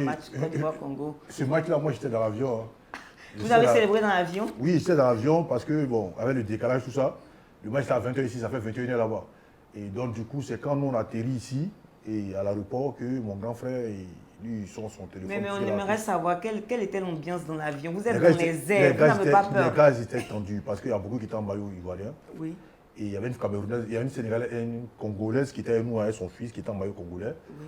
match Côte d'Ivoire-Congo? Ce match-là, moi, j'étais dans l'avion. Hein. Vous avez célébré dans l'avion? Oui, j'étais dans l'avion parce que, bon, avec le décalage, tout ça, le match était à 20h ici, ça fait 21h là-bas. Et donc, du coup, c'est quand nous, on atterrit ici, et à l'aéroport, que mon grand frère, lui, il sort son téléphone. Mais on aimerait savoir quelle était l'ambiance dans l'avion. Vous êtes dans les airs, vous n'avez pas peur? Les gars, ils étaient tendus parce qu'il y a beaucoup qui étaient en maillot ivoirien. Oui. Et il y avait une Camerounaise, il y a une Sénégalaise et une Congolaise qui était avec nous, avec son fils, qui était en maillot congolais. Oui.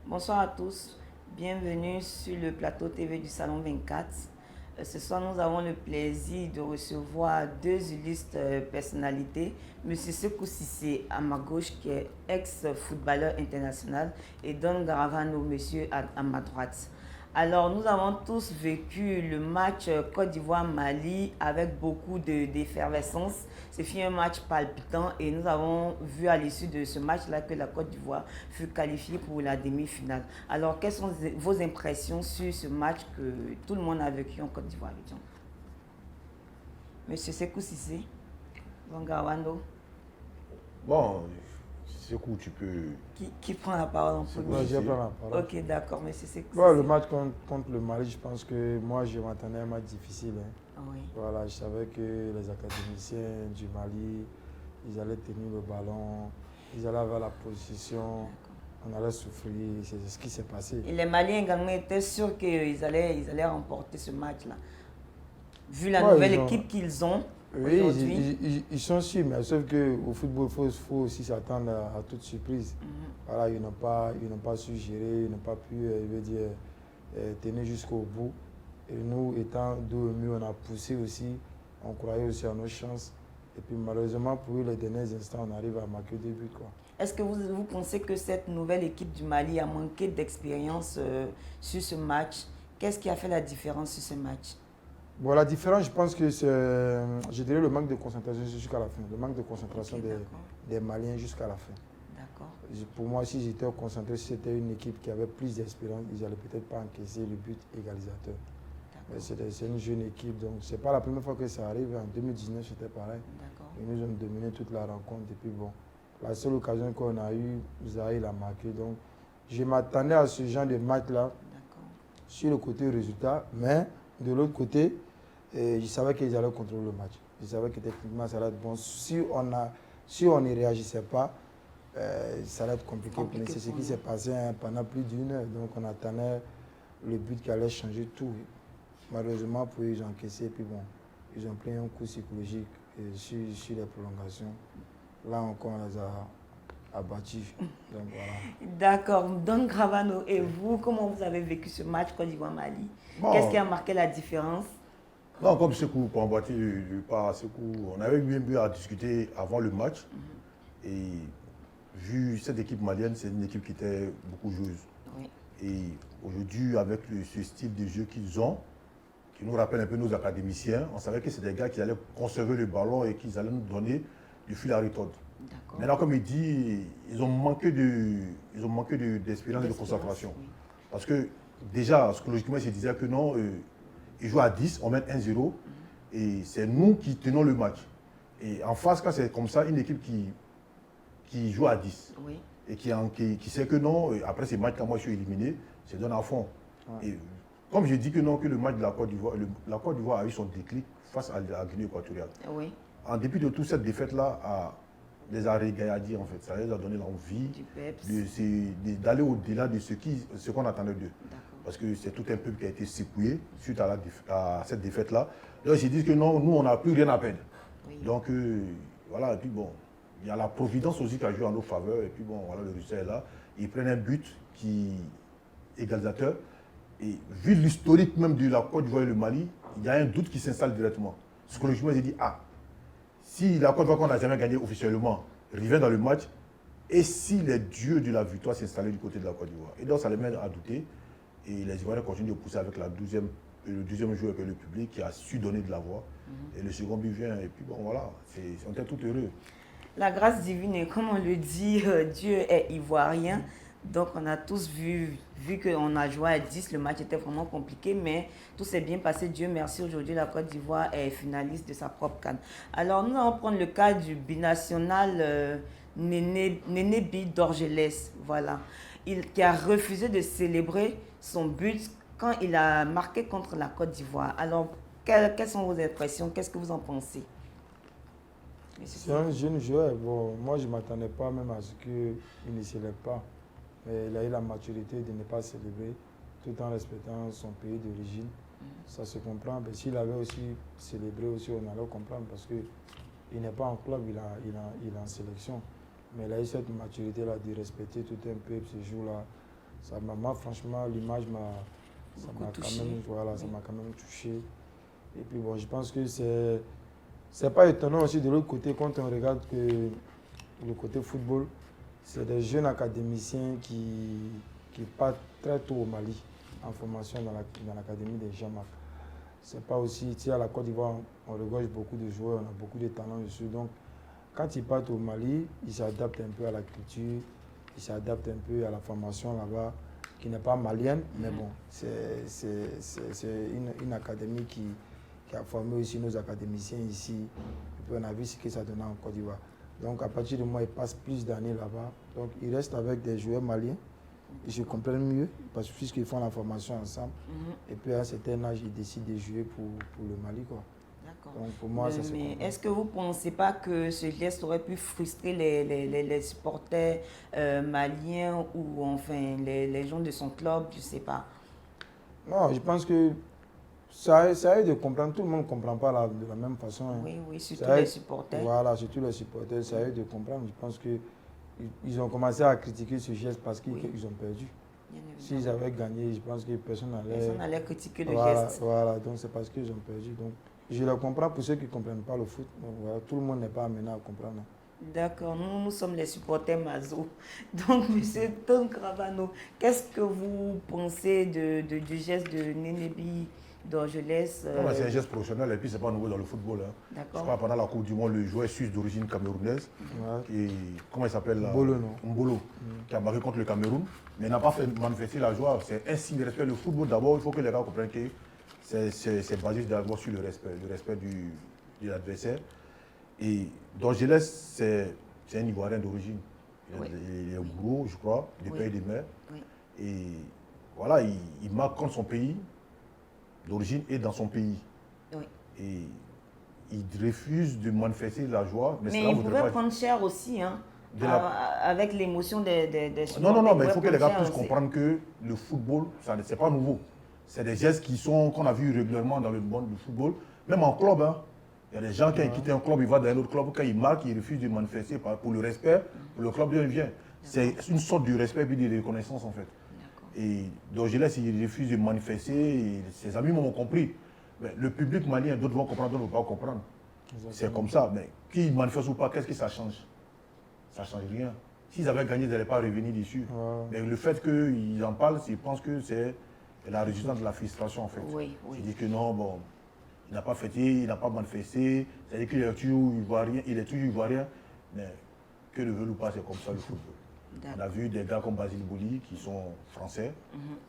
Bonsoir à tous, bienvenue sur le plateau TV du Salon 24. Ce soir, nous avons le plaisir de recevoir deux illustres personnalités. Monsieur Sékou Cissé, à ma gauche, qui est ex-footballeur international, et Don Garavano, monsieur, à ma droite. Alors, nous avons tous vécu le match Côte d'Ivoire-Mali avec beaucoup d'effervescence. C'est fut un match palpitant et nous avons vu à l'issue de ce match-là que la Côte d'Ivoire fut qualifiée pour la demi-finale. Alors, quelles sont vos impressions sur ce match que tout le monde a vécu en Côte d'Ivoire? Monsieur Sékou Cissé, Wangawando. Bon, Sékou, tu peux... Qui prend la parole en premier? Moi, je prends la parole. Ok, d'accord, monsieur Sékou. Bon, le match contre le Mali, je pense que moi, je m'attendais à un match difficile. Hein. Oui. Voilà, je savais que les académiciens du Mali, ils allaient tenir le ballon, ils allaient avoir la position, on allait souffrir, c'est ce qui s'est passé. Et les Maliens également étaient sûrs qu'ils allaient remporter ce match-là. Vu la nouvelle équipe qu'ils ont. Oui, ils sont sûrs, mais sauf qu'au football, il faut aussi s'attendre à toute surprise. Voilà, ils n'ont pas su gérer, ils n'ont pas pu tenir jusqu'au bout. Et nous, étant dos au mur, on a poussé aussi, on croyait aussi à nos chances. Et puis malheureusement, pour eux, les derniers instants, on arrive à marquer 2 buts. Est-ce que vous pensez que cette nouvelle équipe du Mali a manqué d'expérience sur ce match? Qu'est-ce qui a fait la différence sur ce match? Bon, la différence, je pense que c'est, je dirais, le manque de concentration jusqu'à la fin. Le manque de concentration des Maliens jusqu'à la fin. D'accord. Pour moi, si j'étais concentré, si c'était une équipe qui avait plus d'expérience, ils n'allaient peut-être pas encaisser le but égalisateur. C'est une jeune équipe, donc ce n'est pas la première fois que ça arrive. En 2019, c'était pareil. Ils nous ont dominé toute la rencontre. Et puis bon, la seule occasion qu'on a eue, Zahir l'a marqué. Donc, je m'attendais à ce genre de match-là sur le côté résultat, mais de l'autre côté, je savais qu'ils allaient contrôler le match. Je savais que techniquement, ça allait être bon. Si on ne réagissait pas, ça allait être compliqué. Mais c'est ce qui s'est passé pendant plus d'une heure. Donc, on attendait le but qui allait changer tout. Malheureusement, pour eux, ils ont encaissé. Et puis bon, ils ont pris un coup psychologique sur les prolongations. Là encore, on les a abattus. Donc, voilà. D'accord. Don Gravano, et vous, comment vous avez vécu ce match Côte d'Ivoire-Mali? Qu'est-ce qui a marqué la différence? Non, comme Sékou, pour emboîter le pas à Sékou, on avait bien à discuter avant le match. Et vu cette équipe malienne, c'est une équipe qui était beaucoup joueuse. Oui. Et aujourd'hui, avec ce style de jeu qu'ils ont, qui nous rappelle un peu nos académiciens, on savait que c'est des gars qui allaient conserver le ballon et qu'ils allaient nous donner du fil à retordre. Maintenant, comme il dit, ils ont manqué d'expérience et de concentration. Oui. Parce que déjà, psychologiquement, ils se disaient que non, ils jouent à 10, on mène 1-0, et c'est nous qui tenons le match. Et en face, quand c'est comme ça, une équipe qui joue à 10, oui, et qui sait que non, après ces matchs, quand moi je suis éliminé, c'est donne à fond. Ouais. Et comme je dis que non, que le match de la Côte d'Ivoire a eu son déclic face à la Guinée équatoriale. Oui. En dépit de toute cette défaite-là, les a régaillardis en fait. Ça les a donné l'envie d'aller au-delà de ce qu'on attendait d'eux. Parce que c'est tout un peuple qui a été secoué suite à cette défaite-là. Donc ils se disent que non, nous on n'a plus rien à perdre. Oui. Donc voilà, et puis bon, il y a la providence aussi qui a joué en nos faveurs. Et puis bon, voilà, le résultat est là. Ils prennent un but qui est égalisateur. Et vu l'historique même de la Côte d'Ivoire et le Mali, il y a un doute qui s'installe directement. Psychologiquement, ils se disent, ah, si la Côte d'Ivoire qu'on n'a jamais gagné officiellement revient dans le match, et si les dieux de la victoire s'installaient du côté de la Côte d'Ivoire. Et donc ça les mène à douter. Et les Ivoiriens continuent de pousser avec le deuxième joueur que le public qui a su donner de la voix. Et le second but vient. Et puis bon, voilà, on était tout heureux. La grâce divine, comme on le dit, Dieu est ivoirien. Donc, on a tous vu qu'on a joué à 10, le match était vraiment compliqué, mais tout s'est bien passé. Dieu merci, aujourd'hui, la Côte d'Ivoire est finaliste de sa propre CAN. Alors, nous allons prendre le cas du binational Néné Bi d'Orgelès, voilà. Qui a refusé de célébrer son but quand il a marqué contre la Côte d'Ivoire. Alors, quelles sont vos impressions? Qu'est-ce que vous en pensez? C'est un jeune joueur. Bon, moi, je ne m'attendais pas même à ce qu'il ne célèbre pas. Mais il a eu la maturité de ne pas célébrer tout en respectant son pays d'origine. Ça se comprend. Mais s'il avait aussi célébré, aussi, on allait comprendre parce qu'il n'est pas en club, il est en sélection. Mais il a eu cette maturité-là de respecter tout un peuple ce jour-là. Ça m'a franchement, l'image m'a quand même touché. Et puis bon, je pense que c'est pas étonnant aussi de l'autre côté quand on regarde que le côté football, c'est des jeunes académiciens qui partent très tôt au Mali en formation dans l'académie des Jean-Marc. C'est pas aussi, tu sais, à la Côte d'Ivoire, on regorge beaucoup de joueurs, on a beaucoup de talents dessus. Donc, quand ils partent au Mali, ils s'adaptent un peu à la culture, ils s'adaptent un peu à la formation là-bas, qui n'est pas malienne, mais bon, c'est une académie qui a formé aussi nos académiciens ici. Et puis on a vu ce que ça donnait en Côte d'Ivoire. Donc à partir de moi, ils passent plus d'années là-bas. Donc ils restent avec des joueurs maliens. Ils se comprennent mieux parce que puisqu'ils font la formation ensemble. Et puis à un certain âge, ils décident de jouer pour le Mali, quoi. D'accord. Donc pour moi, ça c'est. Mais est-ce que vous ne pensez pas que ce geste aurait pu frustrer les supporters maliens ou enfin les gens de son club, je ne sais pas? Non, je pense que ça aide de comprendre. Tout le monde ne comprend pas de la même façon. Hein. Oui, surtout les supporters. Voilà, surtout les supporters, ça aide de comprendre. Je pense qu'ils ont commencé à critiquer ce geste parce qu'ils ont perdu. S'ils avaient gagné, je pense que personne n'allait critiquer le geste. Voilà, donc c'est parce qu'ils ont perdu. Donc, je le comprends pour ceux qui ne comprennent pas le foot. Donc, voilà, tout le monde n'est pas amené à comprendre. D'accord, nous sommes les supporters Mazo. Donc, M. Tom Cravano, qu'est-ce que vous pensez du geste de Néné Bi d'Orgelès? C'est un geste professionnel et puis c'est pas nouveau dans le football. Hein. Je crois pendant la Coupe du Monde, le joueur suisse d'origine camerounaise, comment il s'appelle Mbolo, qui a marqué contre le Cameroun, mais n'a pas fait manifester la joie. C'est un signe de respect. Le football, d'abord, il faut que les gars comprennent que c'est basé d'abord sur le respect de l'adversaire. Et d'Orgelès, c'est un Ivoirien d'origine. Il est gros, je crois, du pays des mers. Et voilà, il marque contre son pays d'origine et dans son pays. Et il refuse de manifester la joie. Mais il pouvait prendre cher aussi, hein, avec l'émotion des supporters. Non, mais il faut que les gars puissent comprendre que le football, ce n'est pas nouveau. C'est des gestes qu'on a vus régulièrement dans le monde du football, même en club. Hein. Il y a des gens qui quittent un club, ils vont dans un autre club, quand ils marquent, ils refusent de manifester pour le respect, pour le club d'où ils viennent. C'est une sorte de respect et de reconnaissance en fait. Et d'Orgelès, il refuse de manifester, et ses amis m'ont compris. Mais le public malien, d'autres vont comprendre, d'autres ne vont pas comprendre. C'est comme ça. Mais qui manifeste ou pas, qu'est-ce que ça change? Ça ne change rien. S'ils avaient gagné, ils n'allaient pas revenir dessus. Mais le fait qu'ils en parlent, ils pensent que c'est la résultante de la frustration en fait. Ils disent que non, bon, il n'a pas fêté, il n'a pas manifesté, c'est-à-dire qu'il est toujours ivoirien, mais que le veut ou pas, c'est comme ça le football. On a vu des gars comme Basile Bouli qui sont français,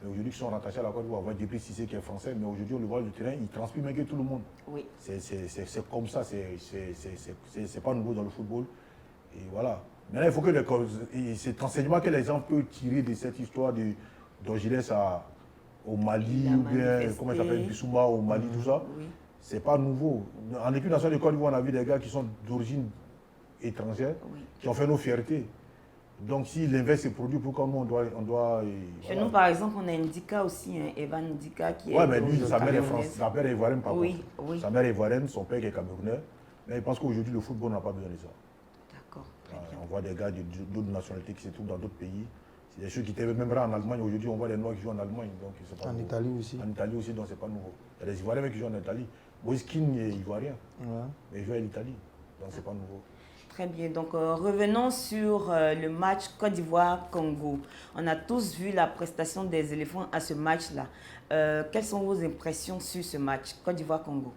mais aujourd'hui qui sont rattachés à la Côte d'Ivoire. On voit Djibril Cissé qui est français, mais aujourd'hui on le voit sur le terrain, il transpire mieux que tout le monde. C'est comme ça, c'est pas nouveau dans le football. Et voilà. Maintenant, il faut que cet enseignement que les gens peuvent tirer de cette histoire d'Orgelès au Mali, ou bien, comment il s'appelle, Bissouma au Mali, tout ça, c'est pas nouveau. En équipe nationale de Côte d'Ivoire, on a vu des gars qui sont d'origine étrangère, qui ont fait nos fiertés. Donc si l'inverse se produit, pourquoi nous on doit Chez nous par exemple, on a Ndika aussi, hein, Evan Ndika qui est. Oui, mais lui, sa mère est française, sa mère est ivoirienne par contre. Oui. Sa mère est ivoirienne, son père est camerounais. Mais il pense qu'aujourd'hui le football n'a pas besoin de ça. D'accord. On voit des gars d'autres nationalités qui se trouvent dans d'autres pays. C'est des choses qui étaient même là en Allemagne. Aujourd'hui, on voit des Noirs qui jouent en Allemagne. Donc pas en nouveau. Italie aussi. En Italie aussi, donc c'est pas nouveau. Il y a des Ivoiriens qui jouent en Italie. Moïse Kean est ivoirien, mais il joue en Italie. Donc c'est pas nouveau. Très bien, donc revenons sur le match Côte d'Ivoire-Congo. On a tous vu la prestation des éléphants à ce match-là. Quelles sont vos impressions sur ce match Côte d'Ivoire-Congo?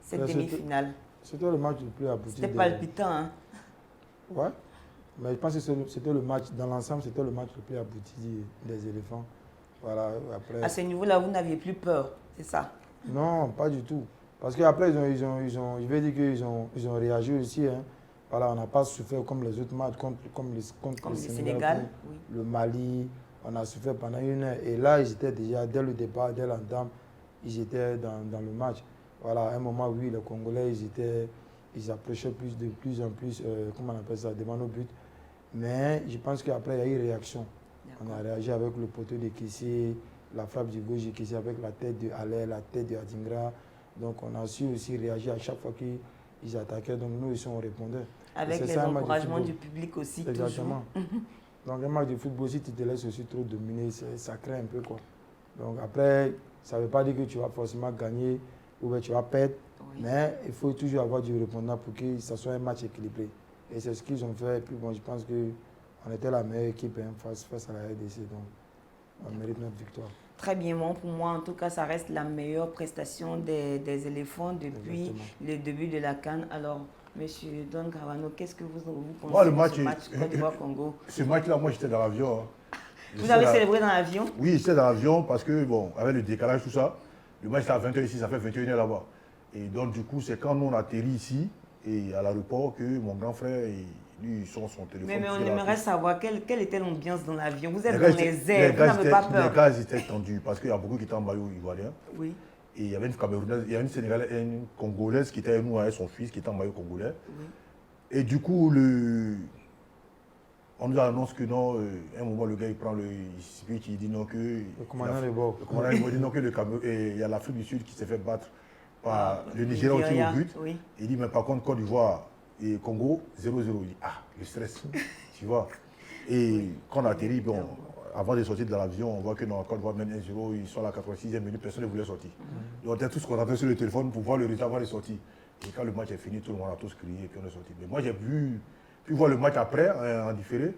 Cette demi-finale. C'était le match le plus abouti. C'était palpitant, hein? Ouais. Mais je pense que c'était le match, dans l'ensemble, c'était le match le plus abouti des éléphants. Voilà, après... À ce niveau-là, vous n'aviez plus peur, c'est ça? Non, pas du tout. Parce qu'après, je vais dire qu'ils ont réagi aussi. Hein. Voilà, on n'a pas souffert comme les autres matchs, contre le Sénégal, oui. Le Mali. On a souffert pendant 1 heure. Et là, ils étaient déjà, dès le départ, dès l'entame, ils étaient dans le match. Voilà, à un moment, oui, les Congolais, ils approchaient de plus en plus, comment on appelle ça, devant nos buts. Mais je pense qu'après, il y a eu réaction. On a réagi avec le poteau de Kessé, la frappe du gauche de Kessé avec la tête de Haller, la tête de Adingra. Donc, on a su aussi réagir à chaque fois qu'ils attaquaient. Donc, nous aussi, on répondait. Avec les encouragements du public aussi, exactement. Toujours. Donc, un match de football, si tu te laisses aussi trop dominer, ça crée un peu, quoi. Donc, après, ça ne veut pas dire que tu vas forcément gagner ou que tu vas perdre. Oui. Mais il faut toujours avoir du répondant pour que ça soit un match équilibré. Et c'est ce qu'ils ont fait. Et puis, bon, je pense qu'on était la meilleure équipe face à la RDC. Donc, on mérite notre victoire. Très bien, bon, pour moi, en tout cas, ça reste la meilleure prestation des éléphants depuis exactement. Le début de la CAN. Alors, Monsieur Don Cavano, qu'est-ce que vous pensez moi, de ce match Côte d'Ivoire-Congo? Ce match-là, moi, j'étais dans l'avion. Hein. Vous avez célébré dans l'avion? Oui, j'étais dans l'avion parce que, bon, avec le décalage, tout ça, le match était à 20h ici, ça fait 21h là-bas. Et donc, du coup, c'est quand nous, on atterrit ici et à l'aéroport que mon grand frère, lui, son téléphone. Mais on aimerait savoir quelle était l'ambiance dans l'avion. Vous êtes dans les airs, vous n'avez pas peur? Les gars étaient tendus parce qu'il y a beaucoup qui étaient en maillot ivoirien. Oui. Et il y avait une Camerounaise, il y a une Sénégalaise et une Congolaise qui était avec nous avec son fils qui était en maillot congolais. Oui. Et du coup, on nous annonce que non, à un moment, le gars il prend il dit non que... Le commandant de bord. Le commandant de bord dit non que il y a l'Afrique du Sud qui s'est fait battre par le Nigeria aussi au but. Oui. Il dit mais par contre Côte d'Ivoire et Congo 0-0. Il dit ah, le stress, tu vois. Et quand on atterrit, bon, avant de sortir de l'avion, on voit que dans Côte d'Ivoire mène 1-0, ils sont à la 86e minute, personne ne voulait sortir. Donc on était tous concentrés sur le téléphone pour voir le résultat avant de sortir. Et quand le match est fini, tout le monde a tous crié et puis on est sorti. Mais moi j'ai pu voir le match après, en différé.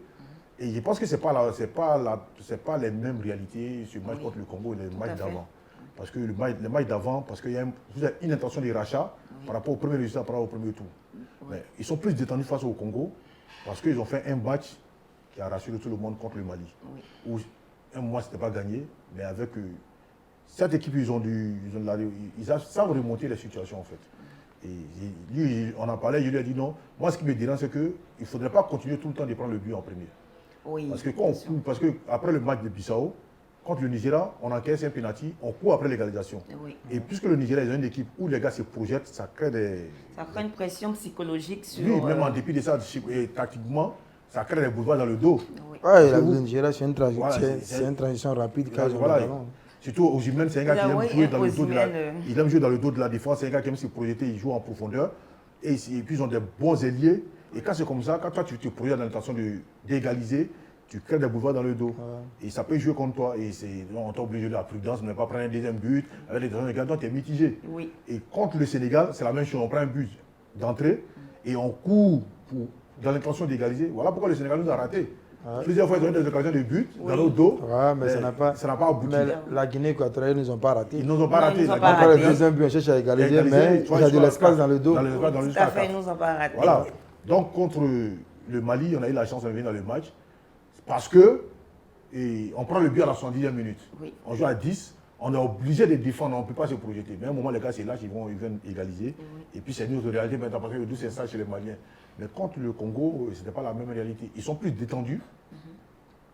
Et je pense que ce n'est pas les mêmes réalités, ce match contre le Congo et le match d'avant. Parce que le match d'avant, parce qu'il y a une intention de rachat par rapport au premier résultat, par rapport au premier tour. Mais ils sont plus détendus face au Congo parce qu'ils ont fait un match qui a rassuré tout le monde contre le Mali. Où un mois, ce n'était pas gagné, mais avec cette équipe, ils savent remonter les situations en fait. Et lui, on en parlait, je lui ai dit non. Moi, ce qui me dérange, c'est qu'il ne faudrait pas continuer tout le temps de prendre le but en premier. Oui, parce que après le match de Bissau, contre le Nigeria, on encaisse un penalty, on court après l'égalisation. Oui. Et puisque le Nigeria est une équipe où les gars se projettent, ça crée une pression psychologique sur... Oui, même en dépit de ça, et tactiquement, ça crée des boulevards dans le dos. Oui, le Nigeria, c'est une transition rapide. Voilà. Surtout aux humains, c'est un gars qui aime jouer dans le dos il aime jouer dans le dos de la défense, c'est un gars qui aime se projeter, il joue en profondeur. Et puis ils ont des bons ailiers. Et quand c'est comme ça, quand toi tu te projettes dans l'intention d'égaliser, tu crées des boulevards dans le dos. Et ça peut jouer contre toi. Et on t'a obligé de la prudence, de ne pas prendre un deuxième but. Avec les deuxièmes gars, donc tu es mitigé. Oui. Et contre le Sénégal, c'est la même chose. On prend un but d'entrée et on court dans l'intention d'égaliser. Voilà pourquoi le Sénégal nous a raté. Plusieurs fois, ils ont eu des occasions de but dans notre dos. Mais ça n'a pas abouti. Mais la Guinée équatoriale, ils ne nous ont pas raté. Ils nous ont pas raté. Après le deuxième but, on cherche à égaliser, mais il y a de l'espace dans le dos. Tout à fait, ils ne nous ont pas raté. Voilà. Donc, contre le Mali, on a eu la chance de venir dans le match. Parce que on prend le but à la 70e minute. Oui. On joue à 10. On est obligé de défendre, on ne peut pas se projeter. Mais à un moment, les gars, c'est là qu'ils viennent égaliser. Et puis, c'est une autre réalité maintenant, parce que le 12, c'est ça chez les Maliens. Mais contre le Congo, ce n'était pas la même réalité. Ils sont plus détendus,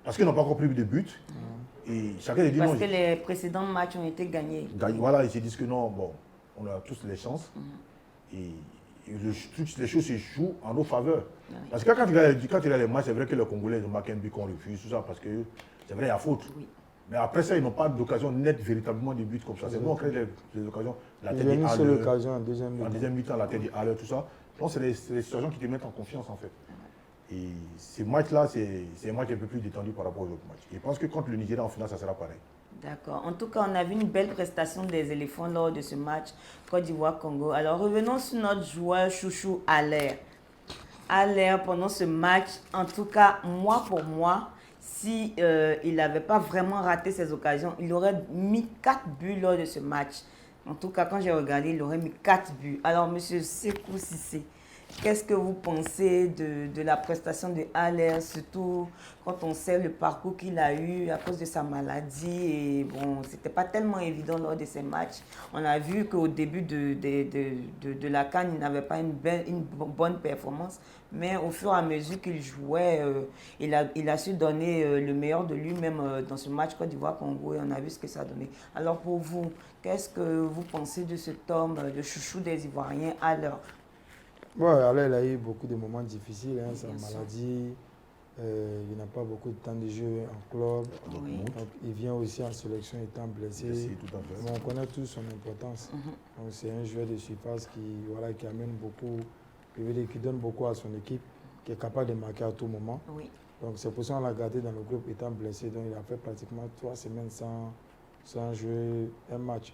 parce qu'ils n'ont pas encore pris de but. Et chacun dit parce que les précédents matchs ont été gagnés. Voilà, ils se disent que non, bon, on a tous les chances. Et les choses se jouent en nos faveurs. Parce que quand tu regardes les matchs, c'est vrai que les Congolais ont marqué un but qu'on refuse, tout ça, parce que c'est vrai, il y a faute. Oui. Mais après ça, ils n'ont pas d'occasion nette véritablement de buts comme ça. C'est nous, on crée des occasions. La tête une seule occasion en deuxième mi-temps. En deuxième mi-temps, la tête d'Haller, tout ça. Donc, c'est des situations qui te mettent en confiance, en fait. Et ces matchs-là, c'est un match un peu plus détendu par rapport aux autres matchs. Et je pense que contre le Nigeria, en finale, ça sera pareil. D'accord. En tout cas, on a vu une belle prestation des éléphants lors de ce match Côte d'Ivoire-Congo. Alors, revenons sur notre joueur chouchou, Haller. Haller, pendant ce match, en tout cas, pour moi, si il n'avait pas vraiment raté ses occasions, il aurait mis 4 buts lors de ce match. En tout cas, quand j'ai regardé, il aurait mis 4 buts. Alors, monsieur Sékou Cissé, Qu'est-ce que vous pensez de la prestation de Haller, surtout quand on sait le parcours qu'il a eu à cause de sa maladie? Et bon, c'était pas tellement évident lors de ces matchs. On a vu qu'au début de la CAN, il n'avait pas une bonne performance. Mais au fur et à mesure qu'il jouait, il a su donner le meilleur de lui-même dans ce match Côte d'Ivoire-Congo. Et on a vu ce que ça a donné. Alors pour vous, qu'est-ce que vous pensez de cet homme, le chouchou des Ivoiriens, Haller? Ouais, alors il a eu beaucoup de moments difficiles, hein, sa Bien sûr. maladie, il n'a pas beaucoup de temps de jeu en club, Oui. donc il vient aussi en sélection étant blessé. Blessé, tout à fait. Mais on connaît tous son importance. Donc c'est un joueur de surface qui amène beaucoup, qui donne beaucoup à son équipe, qui est capable de marquer à tout moment. Oui. Donc c'est pour ça qu'on l'a gardé dans le groupe étant blessé. Donc il a fait pratiquement 3 semaines sans jouer un match.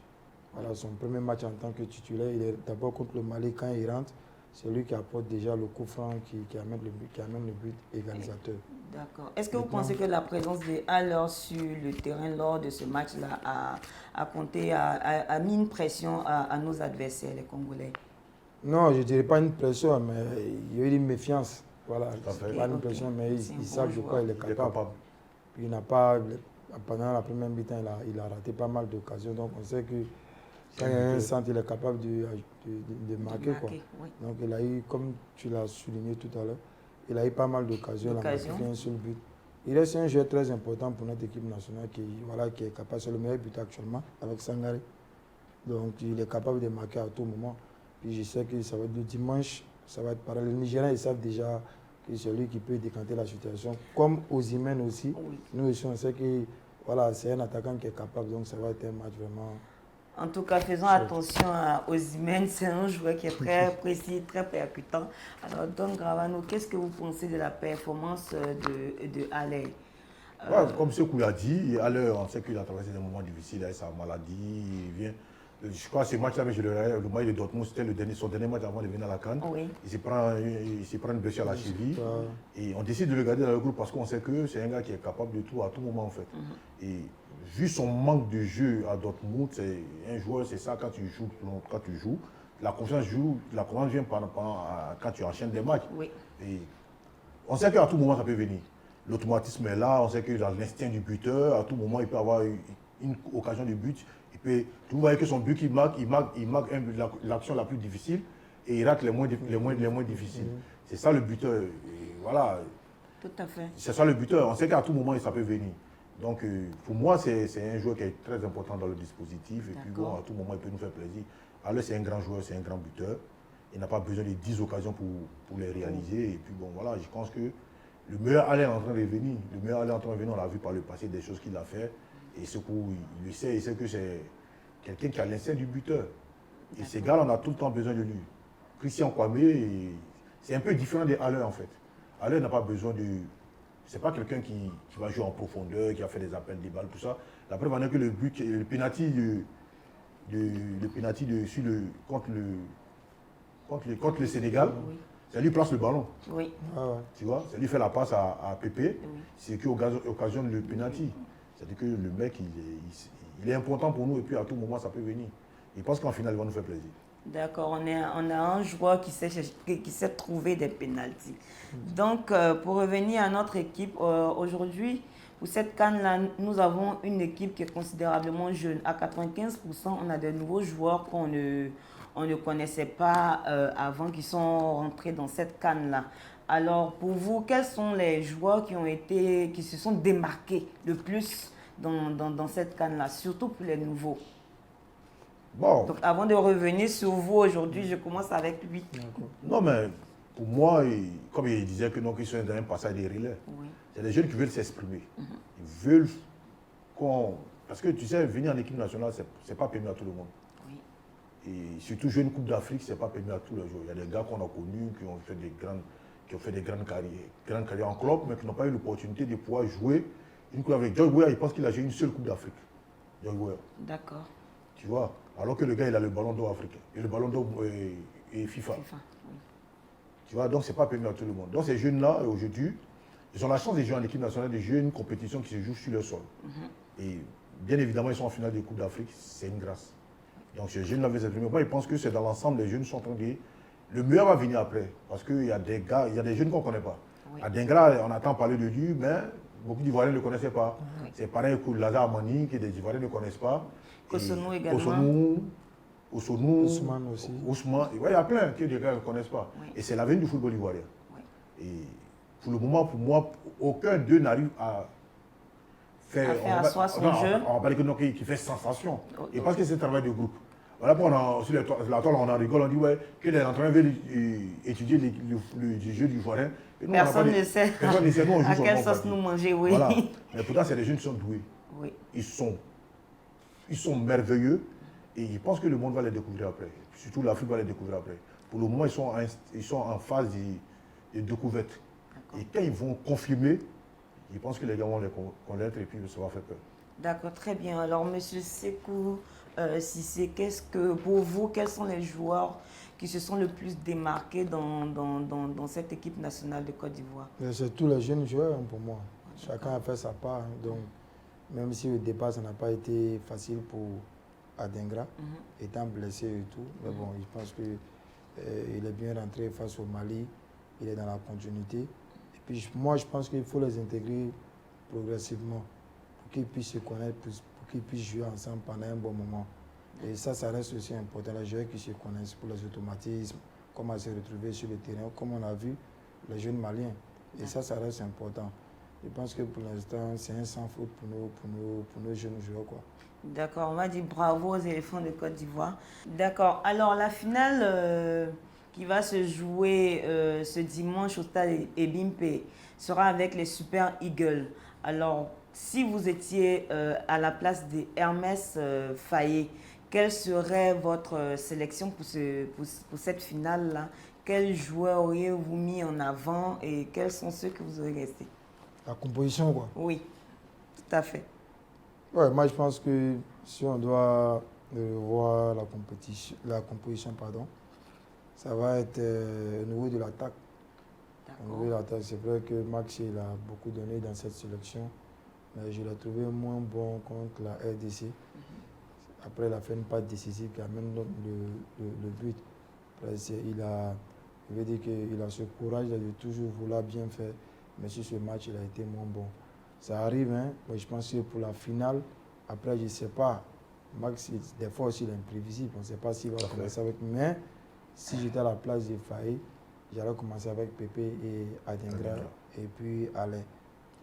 Voilà, son premier match en tant que titulaire, il est d'abord contre le Mali quand il rentre. C'est lui qui apporte déjà le coup franc qui amène le but égalisateur. D'accord. Est-ce que vous pensez que la présence de Haller sur le terrain lors de ce match-là a mis une pression à nos adversaires, les Congolais? Non, je ne dirais pas une pression, mais il y a eu une méfiance. Voilà, pas une Ok. pression, mais C'est un ils savent bon de quoi il est Il est capable. capable. Il n'a pas, pendant la première mi-temps, il a raté pas mal d'occasions. Donc on sait que quand il y a un centre, il est capable de marquer. Quoi. Oui. Donc il a eu, comme tu l'as souligné tout à l'heure, il a eu pas mal d'occasions. Il a marqué un seul but. Il est un joueur très important pour notre équipe nationale qui est capable, c'est le meilleur buteur actuellement avec Sangaré. Donc il est capable de marquer à tout moment. Puis je sais que ça va être le dimanche, ça va être pareil. Les Nigériens, ils savent déjà que c'est lui qui peut décanter la situation. Comme Osimhen aussi. Oui. Nous aussi, on sait que voilà, c'est un attaquant qui est capable, donc ça va être un match vraiment... En tout cas, faisons attention à Osimhen, c'est un joueur qui est très précis, très percutant. Alors, Don Gravano, qu'est-ce que vous pensez de la performance de Haller? Comme ce qu'on a dit, à l'heure, on sait qu'il a traversé des moments difficiles avec sa maladie. Il vient, je crois que ce match-là, le match de Dortmund, c'était son dernier match avant de venir à la CAN. Oui. Il se prend une blessure à la cheville. Et on décide de le garder dans le groupe parce qu'on sait que c'est un gars qui est capable de tout à tout moment en fait. Et vu son manque de jeu à Dortmund, c'est un joueur, c'est ça quand tu joues. La confiance vient quand tu enchaînes des matchs. Oui. Et on sait qu'à tout moment ça peut venir. L'automatisme est là, on sait que dans l'instinct du buteur, à tout moment il peut avoir une occasion de but. Vous voyez que son but qu'il marque, il marque l'action la plus difficile et il rate les moins difficiles. C'est ça le buteur. Et voilà. Tout à fait. C'est ça le buteur. On sait qu'à tout moment ça peut venir. Donc pour moi c'est un joueur qui est très important dans le dispositif. Et puis bon, à tout moment il peut nous faire plaisir. Alors c'est un grand joueur, c'est un grand buteur. Il n'a pas besoin de 10 occasions pour les réaliser. Et puis bon voilà, je pense que le meilleur Haller est en train de venir. Le meilleur Haller est en train de venir, on l'a vu par le passé, des choses qu'il a fait. Et ce coup, il sait que c'est quelqu'un qui a l'instinct du buteur. Et ces gars-là, on a tout le temps besoin de lui. Christian Kwame, c'est un peu différent de Haller en fait. Haller n'a pas besoin de... C'est pas quelqu'un qui va jouer en profondeur, qui a fait des appels, des balles, tout ça. La preuve en est que le penalty contre le Sénégal, Oui. ça lui place le ballon. Oui. Tu vois, ça lui fait la passe à Pépé, c'est qui occasionne le penalty. C'est-à-dire que le mec, il est important pour nous et puis à tout moment, ça peut venir. Il pense qu'en finale, il va nous faire plaisir. D'accord, on a un joueur qui sait trouver des pénaltys. Donc, pour revenir à notre équipe, aujourd'hui, pour cette CAN-là, nous avons une équipe qui est considérablement jeune. À 95%, on a de nouveaux joueurs qu'on ne connaissait pas avant, qui sont rentrés dans cette CAN-là. Alors, pour vous, quels sont les joueurs qui se sont démarqués le plus dans cette CAN-là, surtout pour les nouveaux? Bon. Donc, avant de revenir sur vous aujourd'hui, je commence avec lui. Non, mais pour moi, comme il disait que qu'ils sont dans un passage des relais, c'est des jeunes qui veulent s'exprimer. Ils veulent qu'on... Parce que tu sais, venir en équipe nationale, ce n'est pas permis à tout le monde. Oui. Et surtout jouer une Coupe d'Afrique, ce n'est pas permis à tous les jours. Il y a des gars qu'on a connus qui ont fait des grandes carrières en club, mais qui n'ont pas eu l'opportunité de pouvoir jouer une Coupe d'Afrique. George Weah, il pense qu'il a joué une seule Coupe d'Afrique. George Weah. D'accord. Tu vois, alors que le gars, il a le ballon d'or africain. Et le ballon d'or FIFA. Oui. Tu vois, donc ce n'est pas permis à tout le monde. Donc ces jeunes-là, aujourd'hui, ils ont la chance de jouer en équipe nationale, de jouer une compétition qui se joue sur le sol. Et bien évidemment, ils sont en finale de Coupe d'Afrique, c'est une grâce. Donc ces jeunes-là veulent s'exprimer. Moi, ils pensent que c'est dans l'ensemble, les jeunes sont en train Le meilleur va venir après. Parce qu'il y a des gars, il y a des jeunes qu'on ne connaît pas. Oui. À Dengra, on entend parler de lui, mais beaucoup d'Ivoiriens ne le connaissaient pas. Oui. C'est pareil pour Lazare Mani, que des Ivoiriens ne connaissent pas. Kosonou également. Ousmane aussi. Ousmane, il y a plein que des gars ne connaissent pas. Oui. Et c'est l'avenir du football ivoirien. Oui. Et pour le moment, pour moi, aucun d'eux n'arrive à faire asseoir son jeu. On va dire que non, qui fait sensation. Oh, Et parce que c'est un travail de groupe. Voilà pourquoi sur la toile, on en rigole, on dit ouais, que les entraîneurs veulent étudier le jeu du Ivoirien. Personne ne sait nous, on joue à quelle son sauce nous manger, oui. Voilà. Mais pourtant, c'est des jeunes qui sont doués. Oui. Ils sont merveilleux et je pense que le monde va les découvrir après. Surtout l'Afrique va les découvrir après. Pour le moment, ils sont en phase de découverte. Et quand ils vont confirmer, je pense que les gars vont les connaître et puis ça va faire peur. D'accord, très bien. Alors, Monsieur Sékou Cissé, qu'est-ce que, pour vous, quels sont les joueurs qui se sont le plus démarqués dans cette équipe nationale de Côte d'Ivoire? C'est tous les jeunes joueurs pour moi. Chacun a fait sa part. Donc, même si au départ, ça n'a pas été facile pour Adengra, étant blessé et tout. Mais bon, je pense qu'il est bien rentré face au Mali. Il est dans la continuité. Et puis, moi, je pense qu'il faut les intégrer progressivement pour qu'ils puissent se connaître, pour qu'ils puissent jouer ensemble pendant un bon moment. Et ça reste aussi important. Les joueurs qui se connaissent pour les automatismes, comment se retrouver sur le terrain, comme on a vu les jeunes Maliens. Et ça reste important. Je pense que pour l'instant, c'est un sans faute pour nos jeunes joueurs, quoi. D'accord, on va dire bravo aux éléphants de Côte d'Ivoire. D'accord, alors la finale qui va se jouer ce dimanche au stade Ebimpe sera avec les Super Eagles. Alors, si vous étiez à la place de Hermès Faye, quelle serait votre sélection pour cette finale-là? Quels joueurs auriez-vous mis en avant et quels sont ceux que vous aurez restés? La composition, quoi. Oui, tout à fait. Ouais, moi, je pense que si on doit revoir la composition, ça va être au niveau de l'attaque. Au niveau de l'attaque, c'est vrai que Max il a beaucoup donné dans cette sélection, mais je l'ai trouvé moins bon contre la RDC. Après, il a fait une passe décisive qui amène le but. Après, je veux dire qu'il a ce courage de toujours vouloir bien faire, mais sur ce match, il a été moins bon. Ça arrive, hein, mais je pense que pour la finale, après, je ne sais pas. Max, des fois aussi, il est imprévisible. On ne sait pas s'il va commencer avec. Mais si j'étais à la place de Faye, j'allais commencer avec Pépé et Adengra. Et puis, allez,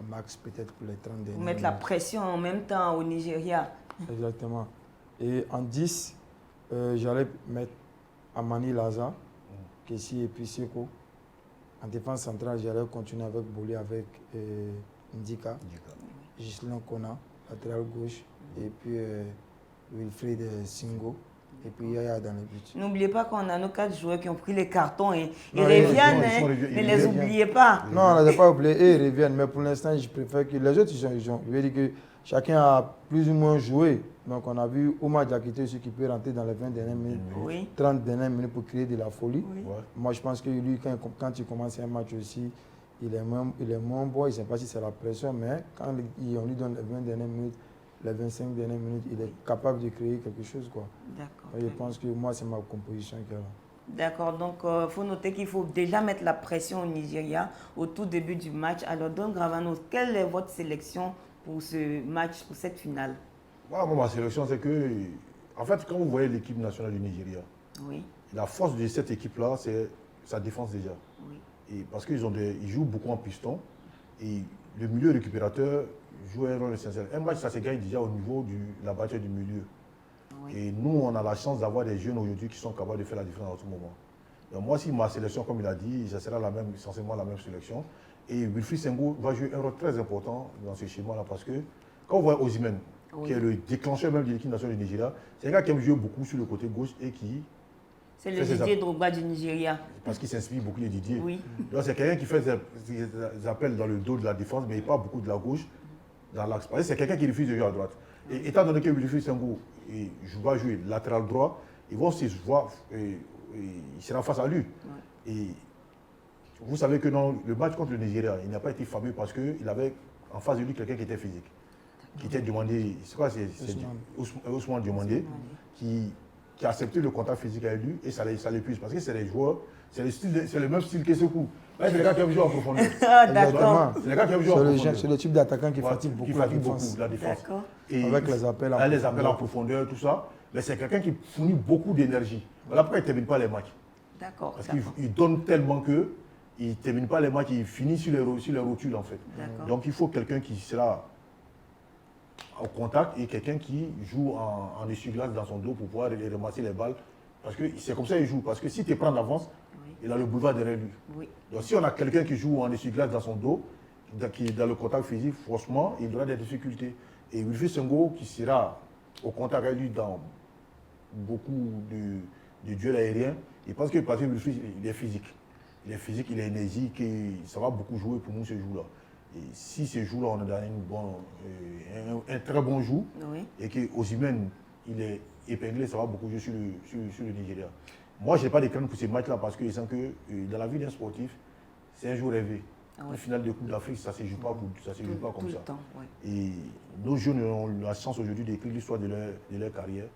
Max peut-être pour les 30 derniers. Pour mettre la pression en même temps au Nigeria. Exactement. Et en 10, j'allais mettre Amani Laza, Kessi et puis Seko. En défense centrale, j'allais continuer avec Bolé, avec Ndika, Ghislain Kona, latéral gauche, et puis Wilfried Singo, et puis Yaya dans les buts. N'oubliez pas qu'on a nos 4 joueurs qui ont pris les cartons et ils reviennent, ne les oubliez pas. Non, on ne les a pas oubliés, et ils reviennent, mais pour l'instant, je préfère que les autres, ils ont. Je veux dire que chacun a plus ou moins joué. Donc on a vu Oumar Diakité, celui qui peut rentrer dans les 20 dernières minutes, 30 dernières minutes pour créer de la folie. Oui. Ouais. Moi, je pense que lui, quand il commence un match aussi, il est moins bon. Je ne sais pas si c'est la pression, mais quand on lui donne les 20 dernières minutes, les 25 dernières minutes, il est capable de créer quelque chose, quoi. D'accord. Je pense que moi, c'est ma composition qui est là. D'accord, donc il faut noter qu'il faut déjà mettre la pression au Nigeria au tout début du match. Alors, Don Gravanos, quelle est votre sélection pour ce match, pour cette finale? Moi, ma sélection, c'est que, en fait, quand vous voyez l'équipe nationale du Nigeria, oui, la force de cette équipe-là, c'est sa défense déjà. Oui. Et parce qu'ils jouent beaucoup en piston et le milieu récupérateur joue un rôle essentiel. Un match, ça se gagne déjà au niveau de la bataille du milieu. Oui. Et nous, on a la chance d'avoir des jeunes aujourd'hui qui sont capables de faire la différence à tout moment. Donc moi, si ma sélection, comme il a dit, ça sera essentiellement la même sélection. Et Wilfried Senghor va jouer un rôle très important dans ce schéma-là parce que quand on voit Osimhen, qui est le déclencheur même de l'équipe nationale du Nigeria, c'est un gars qui aime jouer beaucoup sur le côté gauche et qui... C'est le Didier Drogba du Nigeria. Parce qu'il s'inspire beaucoup de Didier. Oui. Donc c'est quelqu'un qui fait des appels dans le dos de la défense, mais il part beaucoup de la gauche dans l'axe. C'est quelqu'un qui refuse de jouer à droite. Et étant donné que Wilfried Senghor va jouer latéral droit, ils vont se voir, il sera face à lui. Oui. Et vous savez que dans le match contre le Nigeria, il n'a pas été fameux parce qu'il avait en face de lui quelqu'un qui était physique. Qui était demandé, c'est quoi, c'est Ousmane Diomandé, qui qui a accepté le contact physique avec lui et ça l'épuise. Parce que c'est des joueurs, c'est le même style que Sekou. Là, c'est les gars qui aiment jouer en profondeur. Ah, d'accord. C'est les gars qui aiment jouer en profondeur. C'est le type d'attaquant qui fatigue beaucoup la défense. D'accord. Et avec les appels en profondeur, tout ça. Mais c'est quelqu'un qui fournit beaucoup d'énergie. Voilà pourquoi il ne termine pas les matchs. D'accord. Parce qu'il donne tellement que il ne termine pas les matchs, il finit sur les rotules en fait. Donc il faut quelqu'un qui sera au contact et quelqu'un qui joue en essuie-glace dans son dos pour pouvoir ramasser les balles. Parce que c'est comme ça qu'il joue. Parce que si tu prends l'avance, il a le boulevard derrière lui. Oui. Donc si on a quelqu'un qui joue en essuie-glace dans son dos, qui est dans le contact physique, franchement, il aura des difficultés. Et Wilfried Senghor qui sera au contact avec lui dans beaucoup de duels aériens, il pense que parce que Wilfried, il est physique. Il est physique, il est énergique et ça va beaucoup jouer pour nous ce jour-là. Et si ce jour-là, on a donné un très bon jour et que Osimhen, il est épinglé, ça va beaucoup jouer sur le Nigeria. Moi, je n'ai pas de crainte pour ces matchs-là parce que je sens que dans la vie d'un sportif, c'est un jour rêvé. Une finale de Coupe d'Afrique, ça ne se joue pas, comme ça. Temps, Et nos jeunes ont la chance aujourd'hui d'écrire l'histoire de leur carrière.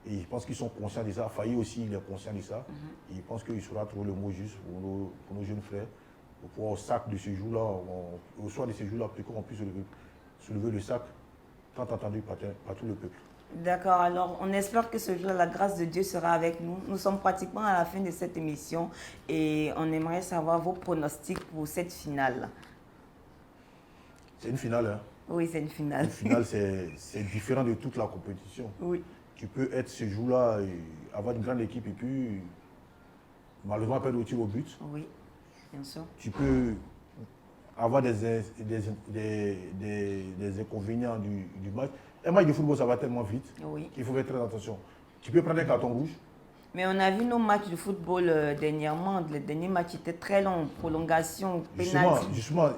Et je pense qu'ils sont conscients de ça. Faye aussi, il est conscient de ça. Et je pense qu'il saura trouver le mot juste pour nos jeunes frères. Pour pouvoir au sac de ce jour-là, au soir de ce jour-là, pour qu'on puisse soulever le sac, tant entendu par tout le peuple. D'accord, alors on espère que ce jour-là, la grâce de Dieu sera avec nous. Nous sommes pratiquement à la fin de cette émission et on aimerait savoir vos pronostics pour cette finale. C'est une finale, hein? Oui, c'est une finale. Une finale, c'est différent de toute la compétition. Oui. Tu peux être ce jour-là et avoir une grande équipe et puis malheureusement perdre au tir au but. Oui, bien sûr. Tu peux avoir des inconvénients du match. Un match de football, ça va tellement vite qu'il faut faire très attention. Tu peux prendre un carton rouge. Mais on a vu nos matchs de football dernièrement. Les derniers matchs étaient très longs, prolongation, pénalty. Justement,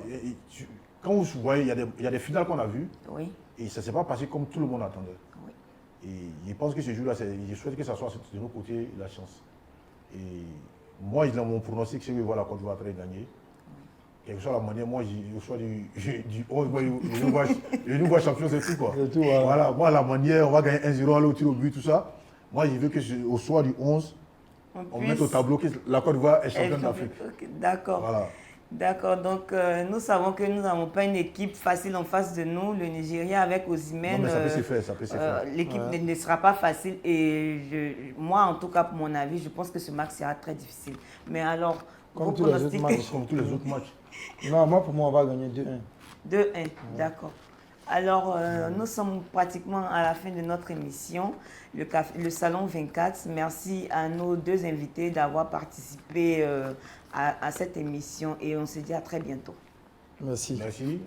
quand vous voyez, il y a des finales qu'on a vues et ça ne s'est pas passé comme tout le monde attendait. Et je pense que ce jour-là, je souhaite que ça soit de nos côtés la chance. Et moi, dans mon pronostic, c'est que voilà, Côte d'Ivoire va gagner. Quelle que soit la manière, moi, au soir du 11, le nouveau champion, c'est tout, quoi. Voilà, moi, la manière, on va gagner 1-0, aller au tir au but, tout ça. Moi, je veux qu'au soir du 11, on mette au tableau que la Côte d'Ivoire est championne d'Afrique. D'accord. Voilà. D'accord, donc nous savons que nous n'avons pas une équipe facile en face de nous. Le Nigeria avec Osimhen, non, mais ça peut se faire, ça peut se faire. L'équipe ne sera pas facile et moi, en tout cas, pour mon avis, je pense que ce match sera très difficile. Mais alors, comme tous les autres matchs. Non, moi, pour moi, on va gagner 2-1. 2-1, d'accord. Alors, nous sommes pratiquement à la fin de notre émission, le Salon 24. Merci à nos deux invités d'avoir participé à cette émission et on se dit à très bientôt. Merci. Merci.